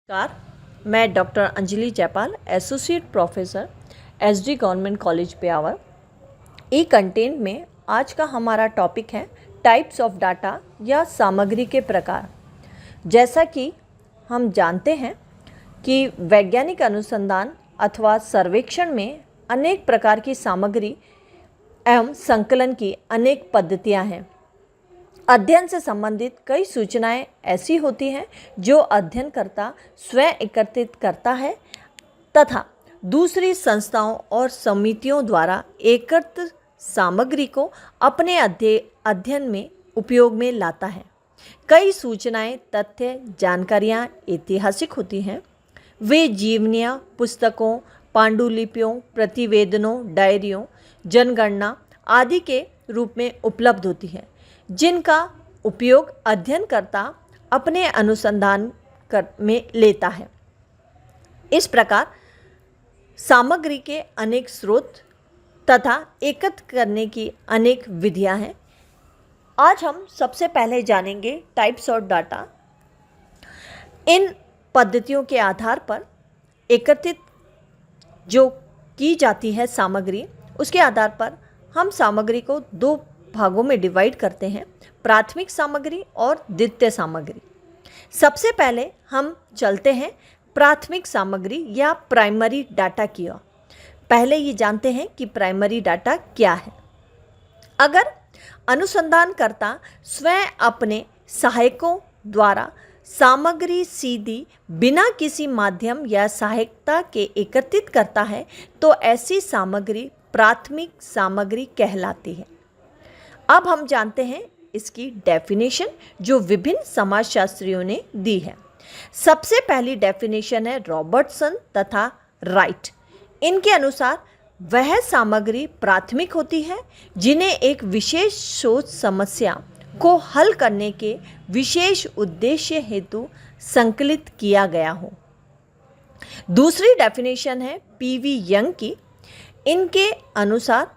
नमस्कार, मैं doctor Anjali Jaipal, associate professor SD government college Beawar. E content में आज का हमारा टॉपिक है टाइप्स ऑफ डाटा या सामग्री के प्रकार। जैसा कि हम जानते हैं कि वैज्ञानिक अनुसंधान अथवा सर्वेक्षण में अनेक प्रकार की सामग्री एवं संकलन की अनेक पद्धतियां हैं। अध्ययन से संबंधित कई सूचनाएं ऐसी होती हैं जो अध्ययनकर्ता स्वयं एकत्रित करता है तथा दूसरी संस्थाओं और समितियों द्वारा एकत्रित सामग्री को अपने अध्ययन में उपयोग में लाता है। कई सूचनाएं, तथ्य, जानकारियां ऐतिहासिक होती हैं। वे जीवनियां, पुस्तकों, पांडुलिपियों, प्रतिवेदनों, डायरियों, जनगणना आदि के रूप में उपलब्ध होती है, जिनका उपयोग अध्ययनकर्ता अपने अनुसंधान में लेता है। इस प्रकार सामग्री के अनेक स्रोत तथा एकत्र करने की अनेक विधियां हैं। आज हम सबसे पहले जानेंगे टाइप्स ऑफ डाटा। इन पद्धतियों के आधार पर एकत्रित जो की जाती है सामग्री, उसके आधार पर हम सामग्री को दो भागों में डिवाइड करते हैं, प्राथमिक सामग्री और द्वितीय सामग्री। सबसे पहले हम चलते हैं प्राथमिक सामग्री या प्राइमरी डाटा की ओर। पहले ये जानते हैं कि प्राइमरी डाटा क्या है। अगर अनुसंधानकर्ता स्वयं अपने सहायकों द्वारा सामग्री सीधी बिना किसी माध्यम या सहायता के एकत्रित करता है तो ऐसी सामग्री प्राथमिक सामग्री कहलाती है। अब हम जानते हैं इसकी डेफिनेशन जो विभिन्न समाजशास्त्रियों ने दी है। सबसे पहली डेफिनेशन है रॉबर्टसन तथा राइट। इनके अनुसार वह सामग्री प्राथमिक होती है जिन्हें एक विशेष शोध समस्या को हल करने के विशेष उद्देश्य हेतु संकलित किया गया हो। दूसरी डेफिनेशन है पीवी यंग की। इनके अनुसार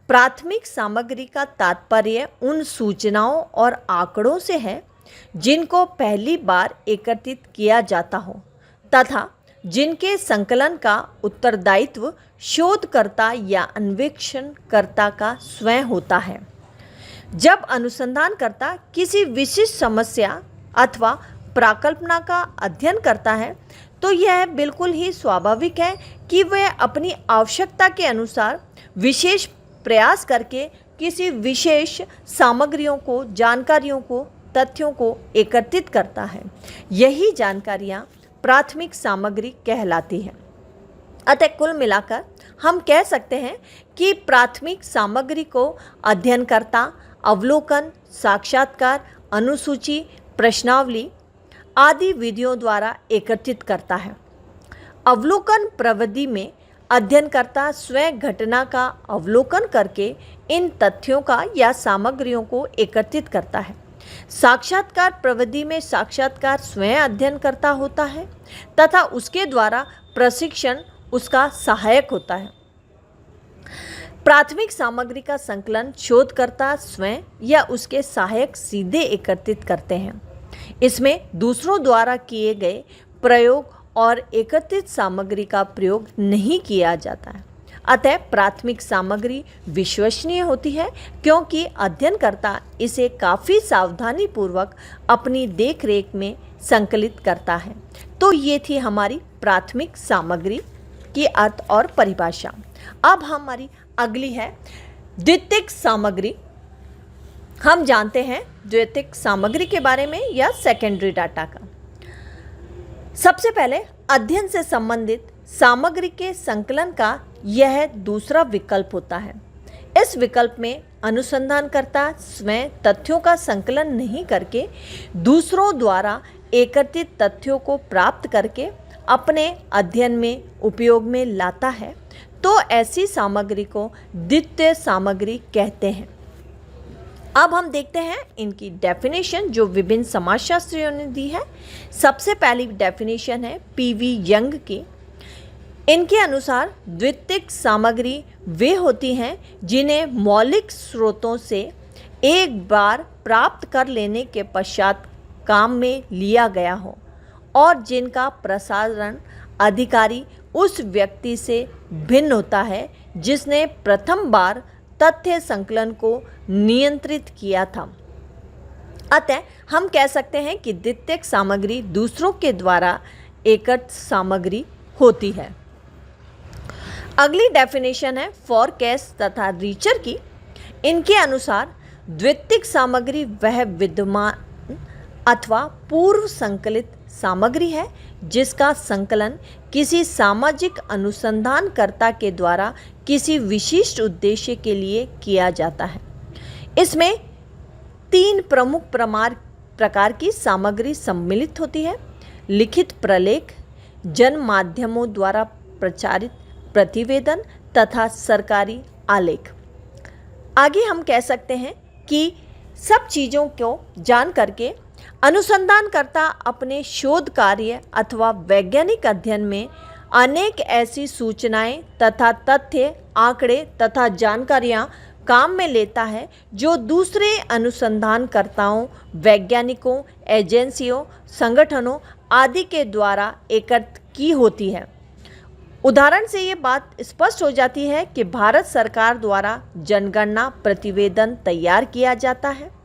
प्राथमिक सामग्री का तात्पर्य उन सूचनाओं और आंकड़ों से है जिनको पहली बार एकत्रित किया जाता हो तथा जिनके संकलन का उत्तरदायित्व शोधकर्ता या अन्वेषणकर्ता का स्वयं होता है। जब अनुसंधानकर्ता किसी विशिष्ट समस्या अथवा परिकल्पना का अध्ययन करता है तो यह बिल्कुल ही स्वाभाविक है कि वह अपनी आवश्यकता के अनुसार विशेष प्रयास करके किसी विशेष सामग्रियों को, जानकारियों को, तथ्यों को एकत्रित करता है। यही जानकारियाँ प्राथमिक सामग्री कहलाती हैं। अतः कुल मिलाकर हम कह सकते हैं कि प्राथमिक सामग्री को अध्ययनकर्ता अवलोकन, साक्षात्कार, अनुसूची, प्रश्नावली आदि विधियों द्वारा एकत्रित करता है। अवलोकन प्रविधि में अध्ययनकर्ता स्वयं घटना का अवलोकन करके इन तथ्यों का या सामग्रियों को एकत्रित करता है। साक्षात्कार प्रविधि में साक्षात्कार स्वयं अध्ययनकर्ता होता है तथा उसके द्वारा प्रशिक्षण उसका सहायक होता है। प्राथमिक सामग्री का संकलन शोधकर्ता स्वयं या उसके सहायक सीधे एकत्रित करते हैं। इसमें दूसरों द्वारा किए गए प्रयोग और एकत्रित सामग्री का प्रयोग नहीं किया जाता है। अतः प्राथमिक सामग्री विश्वसनीय होती है क्योंकि अध्ययनकर्ता इसे काफ़ी सावधानी पूर्वक अपनी देखरेख में संकलित करता है। तो ये थी हमारी प्राथमिक सामग्री की अर्थ और परिभाषा। अब हमारी अगली है द्वितीयक सामग्री। हम जानते हैं द्वितीयक सामग्री के बारे में या सेकेंडरी डाटा का। सबसे पहले अध्ययन से संबंधित सामग्री के संकलन का यह दूसरा विकल्प होता है। इस विकल्प में अनुसंधानकर्ता स्वयं तथ्यों का संकलन नहीं करके दूसरों द्वारा एकत्रित तथ्यों को प्राप्त करके अपने अध्ययन में उपयोग में लाता है, तो ऐसी सामग्री को द्वितीय सामग्री कहते हैं। अब हम देखते हैं इनकी डेफिनेशन जो विभिन्न समाजशास्त्रियों ने दी है। सबसे पहली डेफिनेशन है पीवी यंग की। इनके अनुसार द्वितीयक सामग्री वे होती हैं जिन्हें मौलिक स्रोतों से एक बार प्राप्त कर लेने के पश्चात काम में लिया गया हो और जिनका प्रसारण अधिकारी उस व्यक्ति से भिन्न होता है जिसने प्रथम बार तथ्य संकलन को नियंत्रित किया था। अतः हम कह सकते हैं कि द्वितीयक सामग्री दूसरों के द्वारा एकत्र सामग्री होती है। अगली डेफिनेशन है फोरकेस्ट तथा रीचर की। इनके अनुसार द्वितीयक सामग्री वह विद्यमान अथवा पूर्व संकलित सामग्री है जिसका संकलन किसी सामाजिक अनुसंधानकर्ता के द्वारा किसी विशिष्ट उद्देश्य के लिए किया जाता है। इसमें 3 प्रमुख प्रकार की सामग्री सम्मिलित होती है: लिखित प्रलेख, जन माध्यमों द्वारा प्रचारित प्रतिवेदन तथा सरकारी आलेख। आगे हम कह सकते हैं कि सब चीज़ों को जान करके अनुसंधानकर्ता अपने शोध कार्य अथवा वैज्ञानिक अध्ययन में अनेक ऐसी सूचनाएं तथा तथ्य, आंकड़े तथा जानकारियां काम में लेता है जो दूसरे अनुसंधानकर्ताओं, वैज्ञानिकों, एजेंसियों, संगठनों आदि के द्वारा एकत्र की होती है। उदाहरण से ये बात स्पष्ट हो जाती है कि भारत सरकार द्वारा जनगणना प्रतिवेदन तैयार किया जाता है।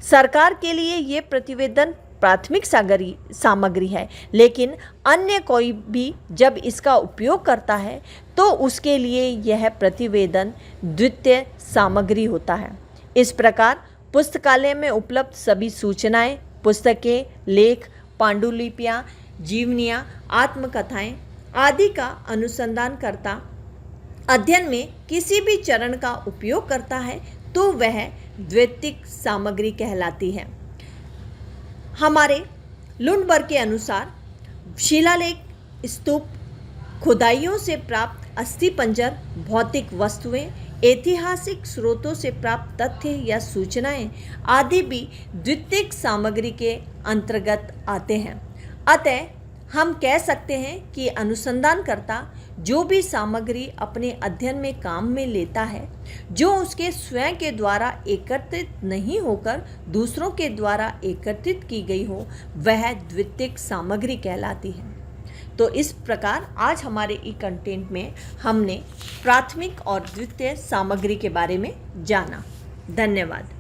सरकार के लिए ये प्रतिवेदन प्राथमिक सामग्री है, लेकिन अन्य कोई भी जब इसका उपयोग करता है तो उसके लिए यह प्रतिवेदन द्वितीय सामग्री होता है। इस प्रकार पुस्तकालय में उपलब्ध सभी सूचनाएं, पुस्तकें, लेख, पांडुलिपियां, जीवनियां, आत्मकथाएं आदि का अनुसंधानकर्ता अध्ययन में किसी भी चरण का उपयोग करता है तो वह द्वितीयक सामग्री कहलाती है। हमारे लुंडबर्ग के अनुसार शिलालेख, स्तूप, खुदाइयों से प्राप्त अस्थिपंजर, भौतिक वस्तुएं, ऐतिहासिक स्रोतों से प्राप्त तथ्य या सूचनाएं आदि भी द्वितीयक सामग्री के अंतर्गत आते हैं। अतः हम कह सकते हैं कि अनुसंधानकर्ता जो भी सामग्री अपने अध्ययन में काम में लेता है, जो उसके स्वयं के द्वारा एकत्रित नहीं होकर दूसरों के द्वारा एकत्रित की गई हो, वह द्वितीयक सामग्री कहलाती है। तो इस प्रकार आज हमारे ई कंटेंट में हमने प्राथमिक और द्वितीय सामग्री के बारे में जाना। धन्यवाद।